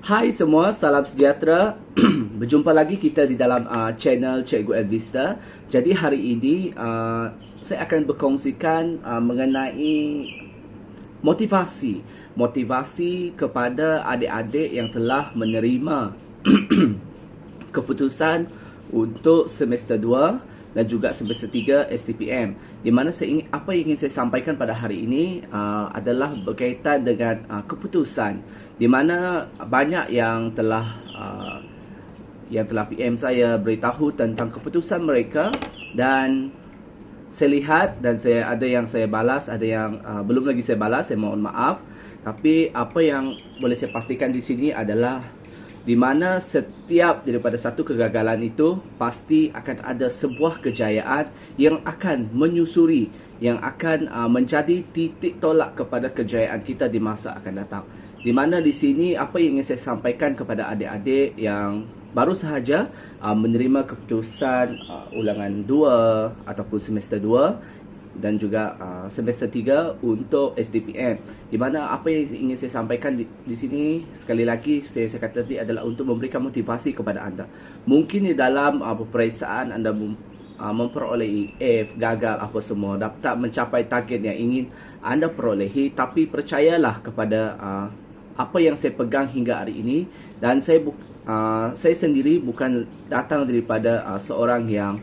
Hai semua, salam sejahtera. Berjumpa lagi kita di dalam channel Cikgu Elvista. Jadi hari ini saya akan berkongsikan mengenai motivasi kepada adik-adik yang telah menerima keputusan untuk semester 2 dan juga semester 3 STPM. Di mana apa yang ingin saya sampaikan pada hari ini adalah berkaitan dengan keputusan, di mana banyak yang telah PM saya beritahu tentang keputusan mereka, dan saya lihat dan ada yang saya balas, ada yang belum lagi saya balas, saya mohon maaf. Tapi apa yang boleh saya pastikan di sini adalah di mana setiap daripada satu kegagalan itu pasti akan ada sebuah kejayaan yang akan menyusuri, yang akan menjadi titik tolak kepada kejayaan kita di masa akan datang. Di mana di sini apa yang ingin saya sampaikan kepada adik-adik yang baru sahaja menerima keputusan ulangan 2 ataupun semester 2 dan juga semester 3 untuk STPM. Di mana apa yang ingin saya sampaikan di sini sekali lagi seperti saya kata tadi adalah untuk memberikan motivasi kepada anda. Mungkin di dalam peperiksaan anda memperoleh F, gagal apa semua, dapat mencapai target yang ingin anda perolehi, tapi percayalah kepada apa yang saya pegang hingga hari ini. Dan saya sendiri bukan datang daripada seorang yang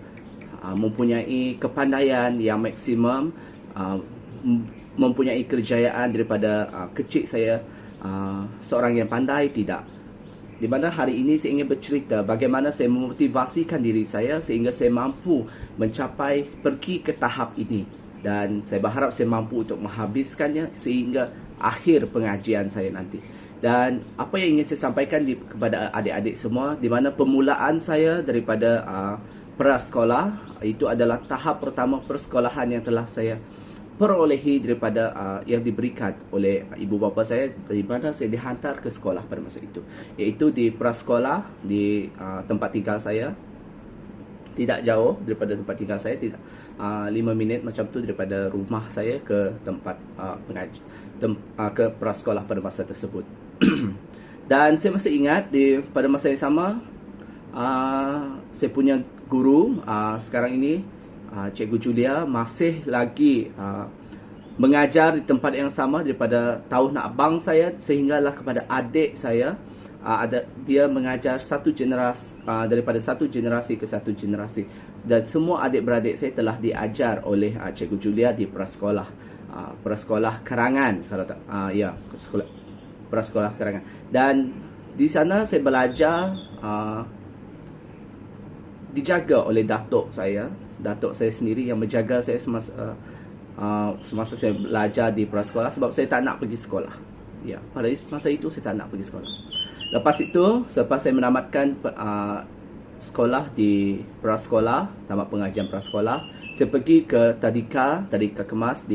mempunyai kepandaian yang maksimum, mempunyai kejayaan daripada kecil saya seorang yang pandai, tidak. Di mana hari ini saya ingin bercerita bagaimana saya memotivasikan diri saya sehingga saya mampu pergi ke tahap ini. Dan saya berharap saya mampu untuk menghabiskannya sehingga akhir pengajian saya nanti. Dan apa yang ingin saya sampaikan kepada adik-adik semua, di mana permulaan saya daripada prasekolah itu adalah tahap pertama persekolahan yang telah saya perolehi daripada yang diberikan oleh ibu bapa saya, di mana saya dihantar ke sekolah pada masa itu, iaitu di prasekolah di tempat tinggal saya. Tidak jauh daripada tempat tinggal saya, tidak 5 minit macam tu daripada rumah saya ke tempat ke prasekolah pada masa tersebut. Dan saya masih ingat pada masa yang sama saya punya guru sekarang ini, Cikgu Julia, masih lagi mengajar di tempat yang sama daripada tahun abang saya sehinggalah kepada adik saya. Dia mengajar daripada satu generasi ke satu generasi, dan semua adik-beradik saya telah diajar oleh Cikgu Julia di prasekolah Kerangan, kalau tak prasekolah Kerangan. Dan di sana saya belajar dijaga oleh datuk saya sendiri yang menjaga saya semasa saya belajar di prasekolah, sebab saya tak nak pergi sekolah. Ya, pada masa itu saya tak nak pergi sekolah. Lepas itu, selepas saya menamatkan sekolah di prasekolah, tamat pengajian prasekolah, saya pergi ke Tadika Kemas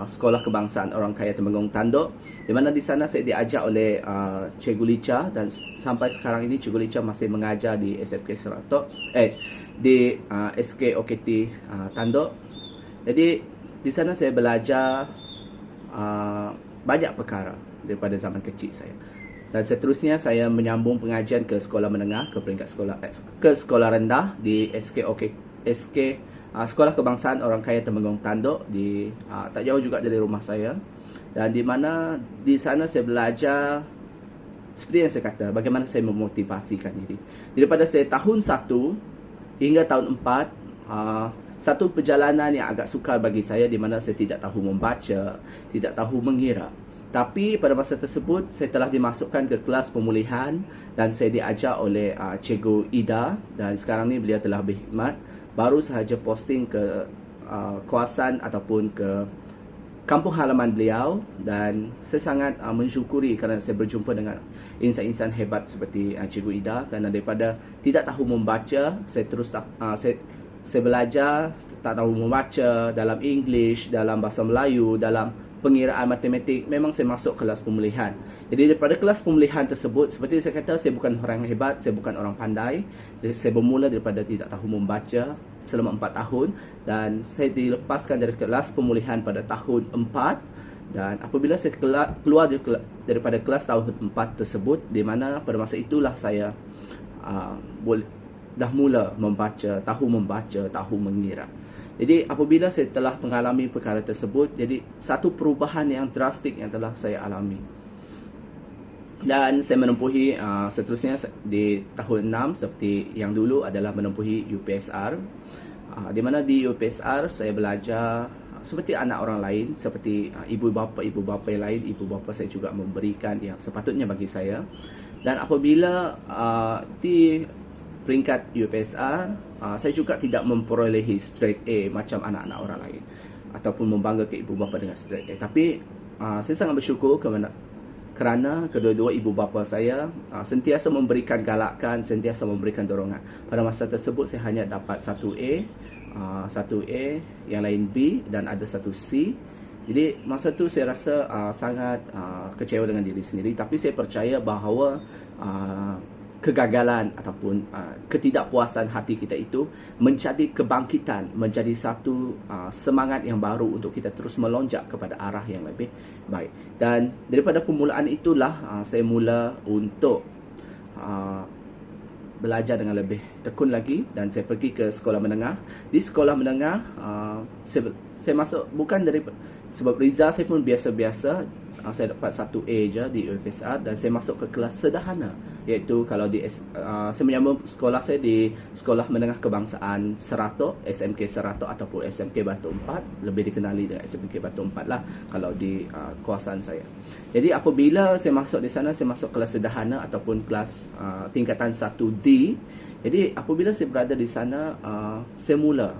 Sekolah Kebangsaan Orang Kaya Temenggung Tanduk, di mana di sana saya diajar oleh Cikgu Licha, dan sampai sekarang ini Cikgu Licha masih mengajar di SFK Seratok, di SK OKT Tanduk. Jadi di sana saya belajar banyak perkara daripada zaman kecil saya. Dan seterusnya saya menyambung pengajian ke sekolah menengah, ke sekolah rendah di Sekolah Kebangsaan Orang Kaya Temenggung Tanduk, di tak jauh juga dari rumah saya. Dan di mana di sana saya belajar seperti yang saya kata, bagaimana saya memotivasikan diri. Daripada saya tahun 1 hingga tahun 4, satu perjalanan yang agak sukar bagi saya, di mana saya tidak tahu membaca, tidak tahu mengira. Tapi pada masa tersebut saya telah dimasukkan ke kelas pemulihan dan saya diajar oleh Cikgu Ida, dan sekarang ni beliau telah berkhidmat. Baru sahaja posting ke kawasan ataupun ke kampung halaman beliau, dan saya sangat mensyukuri kerana saya berjumpa dengan insan-insan hebat seperti Cikgu Ida. Kerana daripada tidak tahu membaca, saya belajar tak tahu membaca dalam English, dalam bahasa Melayu, dalam pengiraan matematik. Memang saya masuk kelas pemulihan. Jadi daripada kelas pemulihan tersebut, seperti saya kata, saya bukan orang hebat, saya bukan orang pandai. Jadi saya bermula daripada tidak tahu membaca selama 4 tahun, dan saya dilepaskan dari kelas pemulihan pada tahun 4. Dan apabila saya keluar daripada kelas tahun 4 tersebut, di mana pada masa itulah saya dah mula tahu mengira. Jadi apabila saya telah mengalami perkara tersebut, jadi satu perubahan yang drastik yang telah saya alami. Dan saya menempuhi seterusnya di tahun 6 seperti yang dulu adalah menempuhi UPSR, di mana di UPSR saya belajar seperti anak orang lain, seperti ibu bapa yang lain. Ibu bapa saya juga memberikan yang sepatutnya bagi saya. Dan apabila di peringkat UPSR, saya juga tidak memperolehi straight A macam anak-anak orang lain, ataupun membanggakan ibu bapa dengan straight A. Tapi saya sangat bersyukur kerana kedua-dua ibu bapa saya sentiasa memberikan galakan, sentiasa memberikan dorongan. Pada masa tersebut saya hanya dapat 1A, yang lain B, dan ada 1C. Jadi masa tu saya rasa sangat kecewa dengan diri sendiri. Tapi saya percaya bahawa kegagalan ataupun ketidakpuasan hati kita itu menjadi kebangkitan, menjadi satu semangat yang baru untuk kita terus melonjak kepada arah yang lebih baik. Dan daripada permulaan itulah saya mula untuk belajar dengan lebih tekun lagi, dan saya pergi ke sekolah menengah. Di sekolah menengah saya masuk bukan dari sebab result saya pun biasa-biasa. Saya dapat 1A je di UPSR, dan saya masuk ke kelas sederhana, iaitu kalau saya menyambung sekolah saya di Sekolah Menengah Kebangsaan Serato, SMK Serato ataupun SMK Batu Empat, lebih dikenali dengan SMK Batu Empat lah kalau di kawasan saya. Jadi apabila saya masuk di sana, saya masuk kelas sederhana ataupun kelas tingkatan 1D. Jadi apabila saya berada di sana, saya mula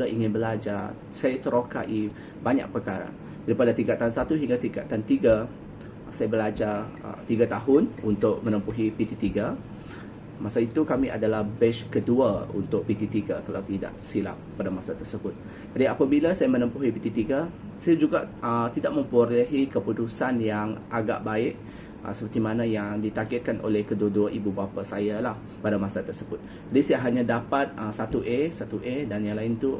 ingin belajar. Saya terokai banyak perkara. Daripada tingkatan 1 hingga tingkatan 3, saya belajar 3 tahun untuk menempuhi PT3. Masa itu kami adalah batch kedua untuk PT3 kalau tidak silap pada masa tersebut. Jadi apabila saya menempuhi PT3, saya juga tidak memperolehi keputusan yang agak baik seperti mana yang ditargetkan oleh kedua-dua ibu bapa saya lah pada masa tersebut. Jadi saya hanya dapat 1A, dan yang lain tu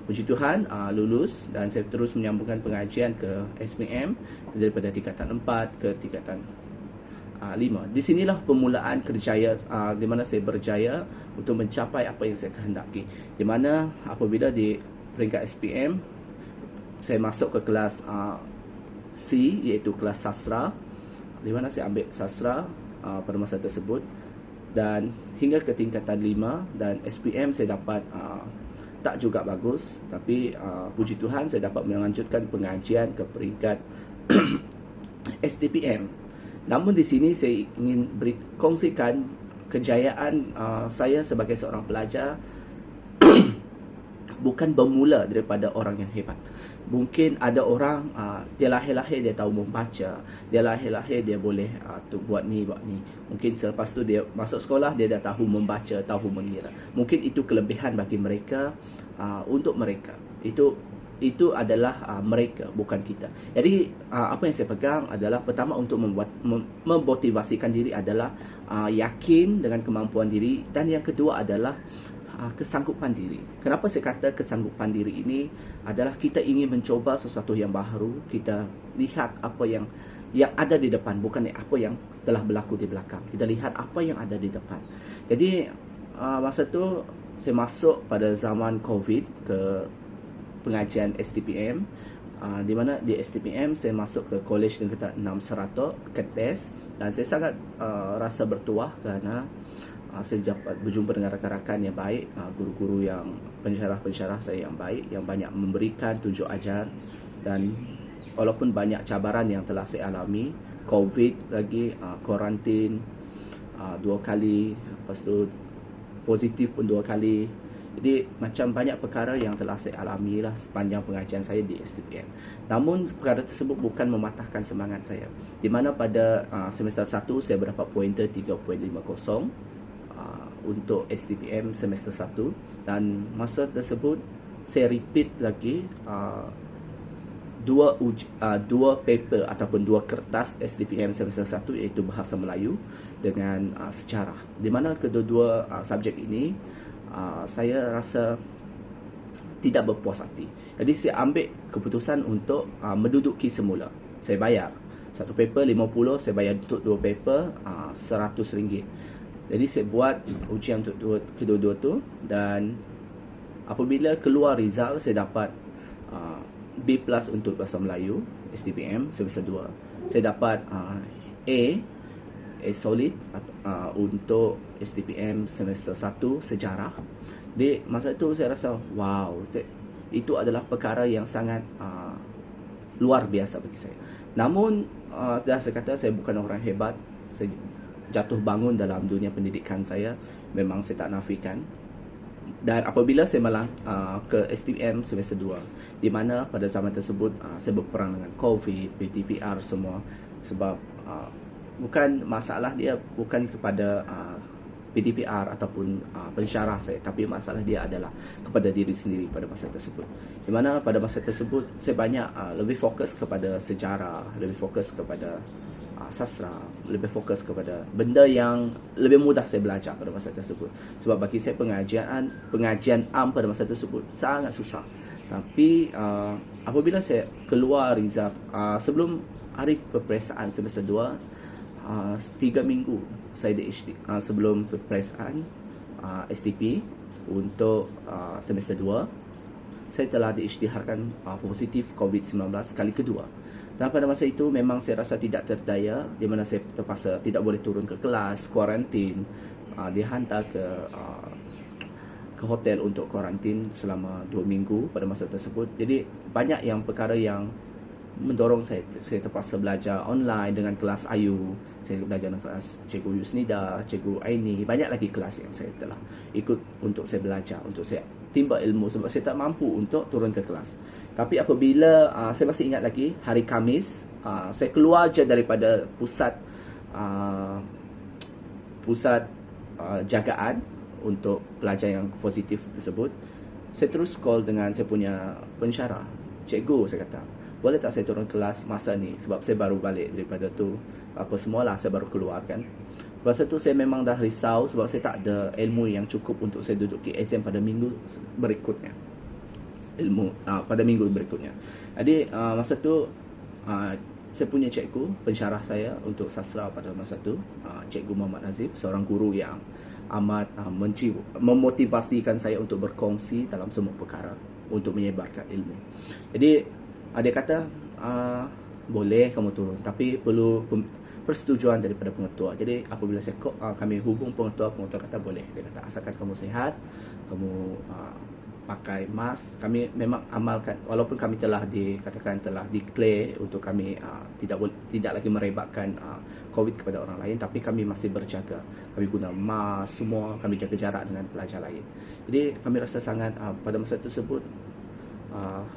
puji Tuhan lulus, dan saya terus menyambungkan pengajian ke SPM daripada tingkatan 4 ke tingkatan 5. Di sinilah permulaan kerjaya di mana saya berjaya untuk mencapai apa yang saya kehendaki. Di mana apabila di peringkat SPM saya masuk ke kelas C, iaitu kelas sastra, di mana saya ambil sastra pada masa tersebut, dan hingga ke tingkatan 5. Dan SPM saya dapat tak juga bagus, tapi puji Tuhan saya dapat melanjutkan pengajian ke peringkat SDPM. Namun di sini saya ingin kongsikan kejayaan saya sebagai seorang pelajar bukan bermula daripada orang yang hebat. Mungkin ada orang dia lahir-lahir dia tahu membaca, dia lahir-lahir dia boleh buat ni buat ni. Mungkin selepas tu dia masuk sekolah dia dah tahu membaca, tahu mengira. Mungkin itu kelebihan bagi mereka, untuk mereka. Itu adalah mereka, bukan kita. Jadi apa yang saya pegang adalah pertama untuk memotivasikan diri adalah yakin dengan kemampuan diri, dan yang kedua adalah kesanggupan diri. Kenapa saya kata kesanggupan diri ini adalah kita ingin mencoba sesuatu yang baru. Kita lihat apa yang ada di depan, bukan apa yang telah berlaku di belakang. Kita lihat apa yang ada di depan. Jadi masa tu saya masuk pada zaman COVID ke pengajian STPM, di mana di STPM saya masuk ke College Tingkatan 6 Serato ke tes, dan saya sangat rasa bertuah kerana saya dapat berjumpa dengan rakan-rakan yang baik, guru-guru yang pensyarah-pensyarah saya yang baik, yang banyak memberikan tunjuk ajar. Dan walaupun banyak cabaran yang telah saya alami, COVID lagi, kuarantin 2 kali, lepas tu positif pun 2 kali. Jadi macam banyak perkara yang telah saya alami lah sepanjang pengajian saya di STPM. Namun perkara tersebut bukan mematahkan semangat saya, di mana pada semester 1 saya berdapat pointer 3.50 untuk STPM semester 1. Dan masa tersebut saya repeat lagi dua paper ataupun 2 kertas STPM semester 1, iaitu Bahasa Melayu dengan sejarah, di mana kedua-dua subjek ini saya rasa tidak berpuas hati. Jadi saya ambil keputusan untuk menduduki semula. Saya bayar satu paper 50, saya bayar untuk 2 paper RM100. Jadi saya buat ujian untuk kedua-dua tu, dan apabila keluar result saya dapat B+ untuk bahasa Melayu STPM semester 2. Saya dapat A solid untuk STPM semester 1 sejarah. Jadi masa itu saya rasa wow, itu adalah perkara yang sangat luar biasa bagi saya. Namun dah saya kata saya bukan orang hebat. Saya jatuh bangun dalam dunia pendidikan saya, memang saya tak nafikan. Dan apabila saya malah ke STPM semester 2, di mana pada zaman tersebut saya berperang dengan COVID, PTPR semua. Sebab bukan masalah dia bukan kepada PTPR ataupun pensyarah saya, tapi masalah dia adalah kepada diri sendiri pada masa tersebut. Di mana pada masa tersebut saya banyak lebih fokus kepada sejarah, lebih fokus kepada sastra, lebih fokus kepada benda yang lebih mudah saya belajar pada masa tersebut. Sebab bagi saya pengajian pada masa tersebut sangat susah. Tapi apabila saya keluar result sebelum hari peperiksaan semester 2, 3 minggu saya sebelum peperiksaan STP untuk semester 2, saya telah diisytiharkan positif COVID-19 kali kedua. Dan pada masa itu memang saya rasa tidak terdaya, di mana saya terpaksa tidak boleh turun ke kelas, kuarantin, dihantar ke hotel untuk kuarantin selama 2 minggu pada masa tersebut. Jadi banyak yang perkara yang mendorong saya terpaksa belajar online dengan kelas Ayu. Saya belajar dengan kelas Cikgu Yusnida, Cikgu Aini. Banyak lagi kelas yang saya telah ikut untuk saya belajar, untuk saya timba ilmu, sebab saya tak mampu untuk turun ke kelas. Tapi apabila saya masih ingat lagi hari Khamis, saya keluar je daripada pusat jagaan untuk pelajar yang positif tersebut. Saya terus call dengan saya punya pensyarah. Cikgu, saya kata, boleh tak saya turun kelas masa ni, sebab saya baru balik daripada tu, apa semualah saya baru keluar kan. Masa tu saya memang dah risau sebab saya tak ada ilmu yang cukup untuk saya duduki exam pada minggu berikutnya. Pada minggu berikutnya. Jadi masa tu saya punya cikgu pensyarah saya untuk sastra pada masa tu, Cikgu Muhammad Nazib, seorang guru yang amat memotivasikan saya untuk berkongsi dalam semua perkara, untuk menyebarkan ilmu. Jadi dia kata, boleh kamu turun, tapi perlu persetujuan daripada pengetua. Jadi apabila kami hubung pengetua kata boleh. Dia kata asalkan kamu sihat, kamu pakai mask. Kami memang amalkan, walaupun kami telah declare untuk kami tidak lagi merebakkan COVID kepada orang lain, tapi kami masih berjaga. Kami guna mask semua, kami jaga jarak dengan pelajar lain. Jadi kami rasa sangat pada masa tersebut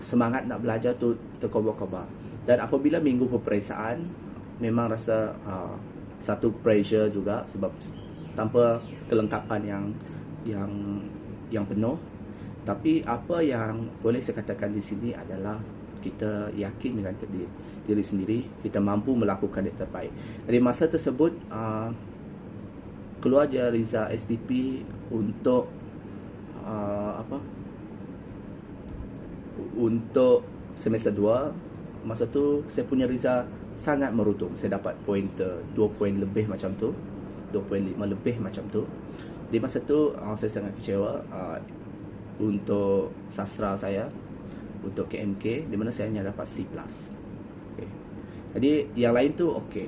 semangat nak belajar tu terkobar-kobar. Dan apabila minggu peperiksaan, memang rasa satu pressure juga, sebab tanpa kelengkapan yang penuh. Tapi apa yang boleh saya katakan di sini adalah kita yakin dengan diri sendiri, kita mampu melakukan yang terbaik. Jadi masa tersebut keluar je result STP untuk untuk semester 2. Masa tu saya punya result sangat merutum. Saya dapat pointer 2 poin lebih macam tu, 2.5 lebih macam tu. Di masa tu saya sangat kecewa untuk sastra saya, untuk KMK, di mana saya hanya dapat C+. Okay. Jadi yang lain tu okey,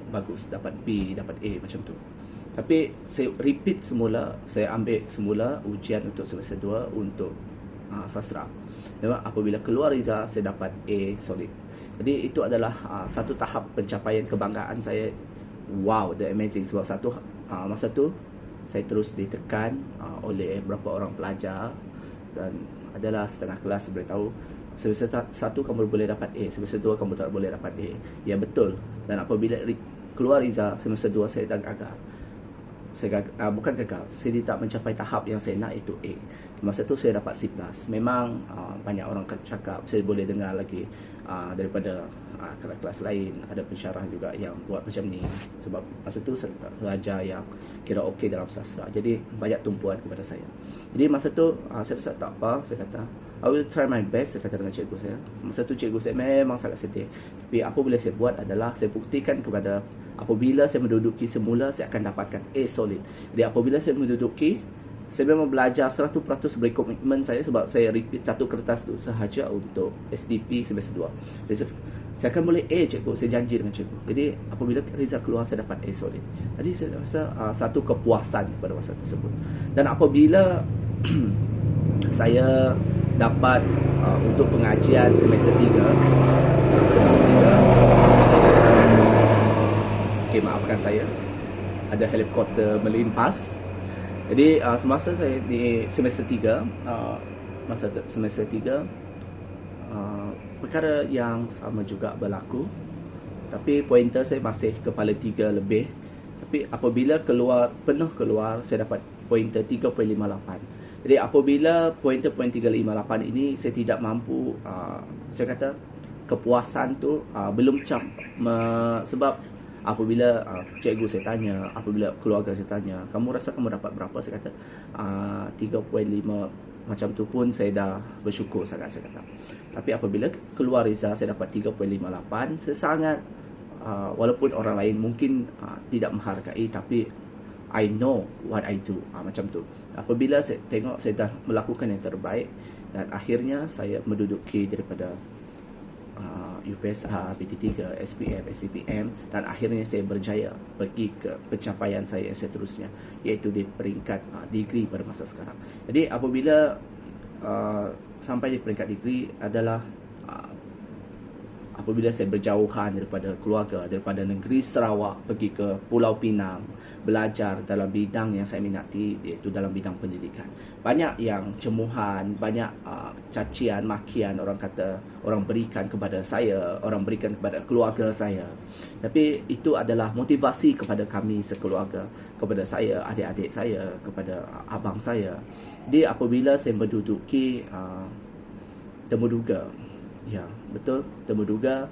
bagus, dapat B, dapat A macam tu. Tapi saya repeat semula, saya ambil semula ujian untuk semester 2 untuk sastra. Memang apabila keluar result saya dapat A solid. Jadi itu adalah satu tahap pencapaian kebanggaan saya. Wow, the amazing. Sebab masa tu saya terus ditekan oleh beberapa orang pelajar, dan adalah setengah kelas beritahu semester 1 kamu boleh dapat A, semester 2 kamu tak boleh dapat A. Ya betul. Dan apabila keluar result semester 2 saya dah gagal. Bukan gagal, saya tidak mencapai tahap yang saya nak, itu A. Masa tu saya dapat C+. Memang banyak orang cakap, saya boleh dengar lagi daripada kelas-kelas lain. Ada pensyarah juga yang buat macam ni, sebab masa tu raja yang kira okey dalam sastra, jadi banyak tumpuan kepada saya. Jadi masa tu saya rasa tak apa, saya kata I will try my best, saya kata dengan cikgu saya. Masa tu cikgu saya memang sangat sedih, tapi apa boleh saya buat adalah saya buktikan kepada, apabila saya menduduki semula saya akan dapatkan A solid. Jadi apabila saya menduduki, saya memang belajar 100% beri komitmen saya, sebab saya repeat satu kertas tu sahaja untuk SDP semester 2. Jadi saya akan boleh A, cikgu, saya janji dengan cikgu. Jadi apabila result keluar saya dapat A solid. Jadi saya rasa satu kepuasan pada masa tersebut. Dan apabila saya dapat untuk pengajian semester 3, okey, maafkan saya, ada helikopter melintas. Jadi semasa saya di semester 3, semester 3, perkara yang sama juga berlaku, tapi pointer saya masih kepala 3 lebih. Tapi apabila penuh keluar, saya dapat pointer 3.58. Jadi apabila pointer 3.58 ini saya tidak mampu, saya kata kepuasan tu belum sebab apabila cikgu saya tanya, apabila keluarga saya tanya, kamu rasa kamu dapat berapa? Saya kata 3.5, macam tu pun saya dah bersyukur sangat, saya kata. Tapi apabila keluar result saya dapat 3.58, saya sangat walaupun orang lain mungkin tidak menghargai, tapi I know what I do, macam tu. Apabila saya tengok saya dah melakukan yang terbaik, dan akhirnya saya menduduki daripada UPSR, PT3, SPM, SDPM, dan akhirnya saya berjaya pergi ke pencapaian saya yang seterusnya, iaitu di peringkat degree pada masa sekarang. Jadi apabila sampai di peringkat degree adalah apabila saya berjauhan daripada keluarga, daripada negeri Sarawak, pergi ke Pulau Pinang, belajar dalam bidang yang saya minati, iaitu dalam bidang pendidikan. Banyak yang cemuhan, banyak cacian, makian orang berikan kepada saya, orang berikan kepada keluarga saya. Tapi itu adalah motivasi kepada kami sekeluarga, kepada saya, adik-adik saya, kepada abang saya. Jadi apabila saya menduduki temuduga, ya, betul, temuduga,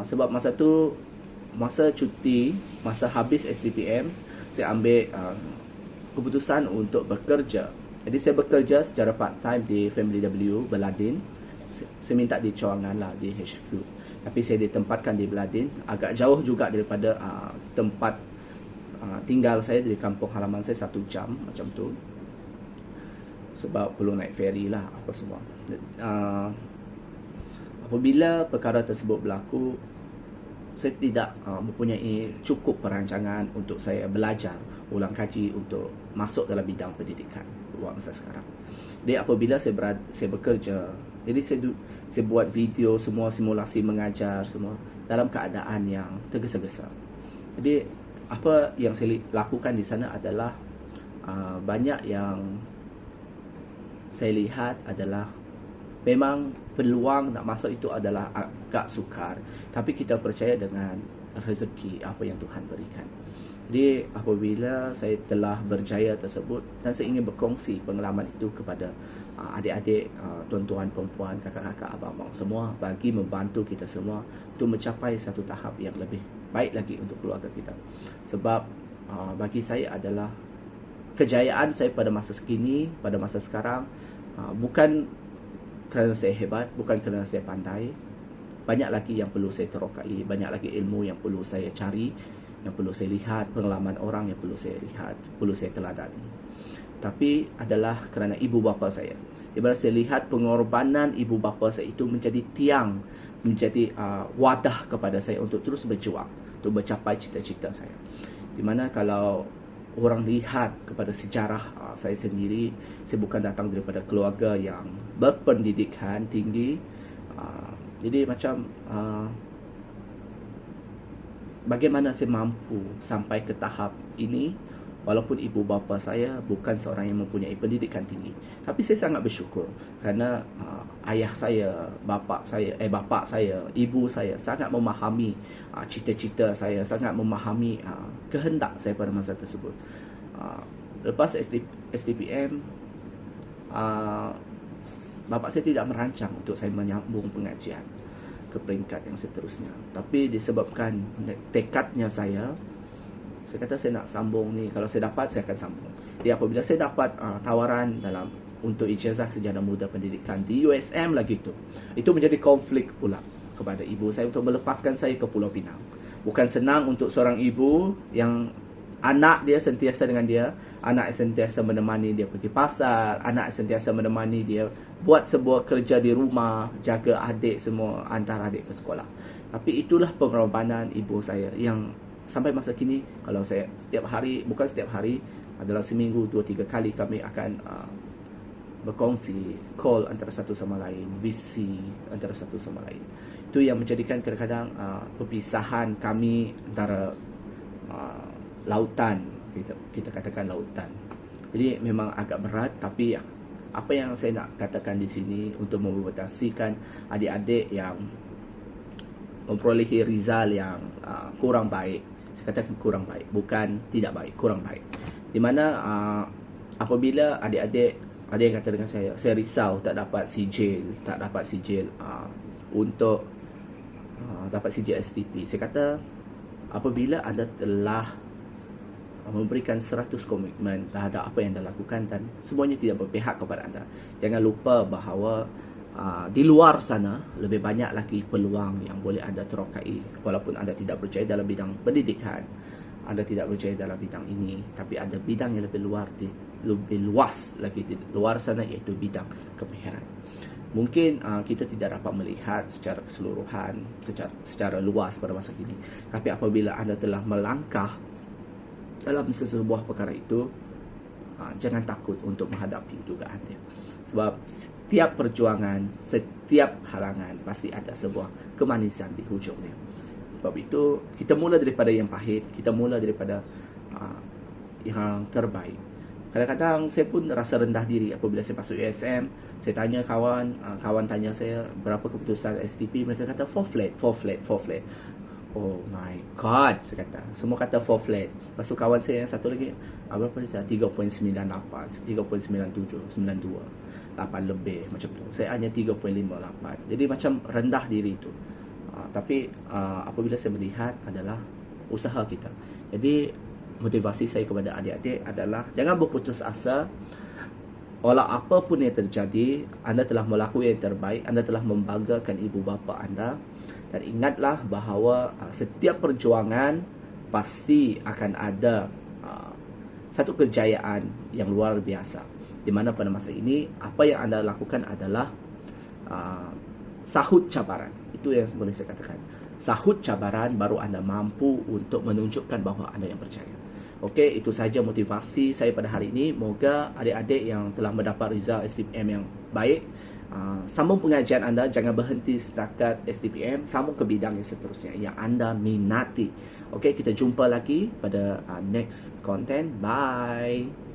sebab masa tu, masa cuti, masa habis SDPM, saya ambil keputusan untuk bekerja. Jadi saya bekerja secara part time di Family W, Beladin. Saya minta di cawangan lah, di HQ. Tapi saya ditempatkan di Beladin, agak jauh juga daripada tempat tinggal saya, dari kampung halaman saya 1 jam, macam tu. Sebab perlu naik ferry lah, apa semua. Apabila perkara tersebut berlaku, saya tidak mempunyai cukup perancangan untuk saya belajar ulang kaji untuk masuk dalam bidang pendidikan buat masa sekarang. Jadi apabila saya bekerja, jadi saya buat video semua, simulasi mengajar semua dalam keadaan yang tergesa-gesa. Jadi apa yang saya lakukan di sana adalah banyak yang saya lihat adalah memang peluang nak masuk itu adalah agak sukar, tapi kita percaya dengan rezeki apa yang Tuhan berikan. Jadi apabila saya telah berjaya tersebut, dan saya ingin berkongsi pengalaman itu kepada adik-adik, tuan-tuan, perempuan, kakak-kakak, abang-abang semua, bagi membantu kita semua untuk mencapai satu tahap yang lebih baik lagi untuk keluarga kita. Sebab bagi saya adalah kejayaan saya pada masa kini, pada masa sekarang, bukan kerana saya hebat, bukan kerana saya pandai. Banyak lagi yang perlu saya terokai, banyak lagi ilmu yang perlu saya cari, yang perlu saya lihat, pengalaman orang yang perlu saya lihat, perlu saya teladani. Tapi adalah kerana ibu bapa saya. Di mana saya lihat pengorbanan ibu bapa saya itu menjadi tiang, menjadi wadah kepada saya untuk terus berjuang, untuk mencapai cita-cita saya. Di mana kalau orang lihat kepada sejarah saya sendiri, saya bukan datang daripada keluarga yang berpendidikan tinggi. Jadi macam bagaimana saya mampu sampai ke tahap ini, walaupun ibu bapa saya bukan seorang yang mempunyai pendidikan tinggi. Tapi saya sangat bersyukur kerana ayah saya, bapa saya, ibu saya sangat memahami cita-cita saya, sangat memahami kehendak saya pada masa tersebut. Lepas SDPM, bapa saya tidak merancang untuk saya menyambung pengajian. ke peringkat yang seterusnya. Tapi disebabkan tekadnya saya kata saya nak sambung ni, kalau saya dapat saya akan sambung. Jadi apabila saya dapat tawaran dalam untuk ijazah sarjana muda pendidikan di USM lagi tu, itu menjadi konflik pula kepada ibu saya untuk melepaskan saya ke Pulau Pinang. Bukan senang untuk seorang ibu yang anak dia sentiasa dengan dia, anak sentiasa menemani dia pergi pasar, anak sentiasa menemani dia buat sebuah kerja di rumah, jaga adik semua, hantar adik ke sekolah. Tapi itulah pengorbanan ibu saya yang sampai masa kini, kalau saya setiap hari, bukan setiap hari, adalah seminggu 2-3 kali kami akan berkongsi, call antara satu sama lain, visi antara satu sama lain. Itu yang menjadikan kadang-kadang perpisahan kami antara lautan, kita katakan lautan. Jadi memang agak berat, tapi apa yang saya nak katakan di sini untuk membatasikan adik-adik yang memperolehi rizal yang kurang baik, saya katakan kurang baik, bukan tidak baik, kurang baik. Di mana apabila adik-adik ada yang kata dengan saya risau tak dapat sijil, untuk dapat sijil STP. Saya kata apabila anda telah memberikan 100 komitmen terhadap apa yang anda lakukan dan semuanya tidak berpihak kepada anda, jangan lupa bahawa di luar sana lebih banyak lagi peluang yang boleh anda terokai. Walaupun anda tidak berjaya dalam bidang pendidikan, anda tidak berjaya dalam bidang ini, tapi ada bidang yang lebih luas lagi di luar sana, iaitu bidang kemahiran. Mungkin kita tidak dapat melihat secara keseluruhan, secara luas pada masa kini, tapi apabila anda telah melangkah dalam sesebuah perkara itu, jangan takut untuk menghadapi dugaan dia. Sebab setiap perjuangan, setiap halangan pasti ada sebuah kemanisan di hujungnya. Sebab itu kita mula daripada yang pahit, kita mula daripada yang terbaik. Kadang-kadang saya pun rasa rendah diri apabila saya masuk USM. Saya tanya kawan, kawan tanya saya berapa keputusan STP, mereka kata 4 flat. Oh my god, saya kata. Semua kata 4 flat. Lepas tu kawan saya yang satu lagi, berapa dia? 3.98, 3.97, 92, 8 lebih macam tu. Saya hanya 3.58. Jadi macam rendah diri tu. Tapi apabila saya melihat adalah usaha kita. Jadi motivasi saya kepada adik-adik adalah jangan berputus asa. Walau apapun yang terjadi, anda telah melakukan yang terbaik, anda telah membanggakan ibu bapa anda. Dan ingatlah bahawa setiap perjuangan pasti akan ada satu kejayaan yang luar biasa. Di mana pada masa ini, apa yang anda lakukan adalah sahut cabaran. Itu yang boleh saya katakan. Sahut cabaran, baru anda mampu untuk menunjukkan bahawa anda yang percaya. Okey, itu sahaja motivasi saya pada hari ini. Moga adik-adik yang telah mendapat result STPM yang baik, sambung pengajian anda, jangan berhenti setakat STPM, sambung ke bidang yang seterusnya yang anda minati. Okey, kita jumpa lagi pada next content. Bye.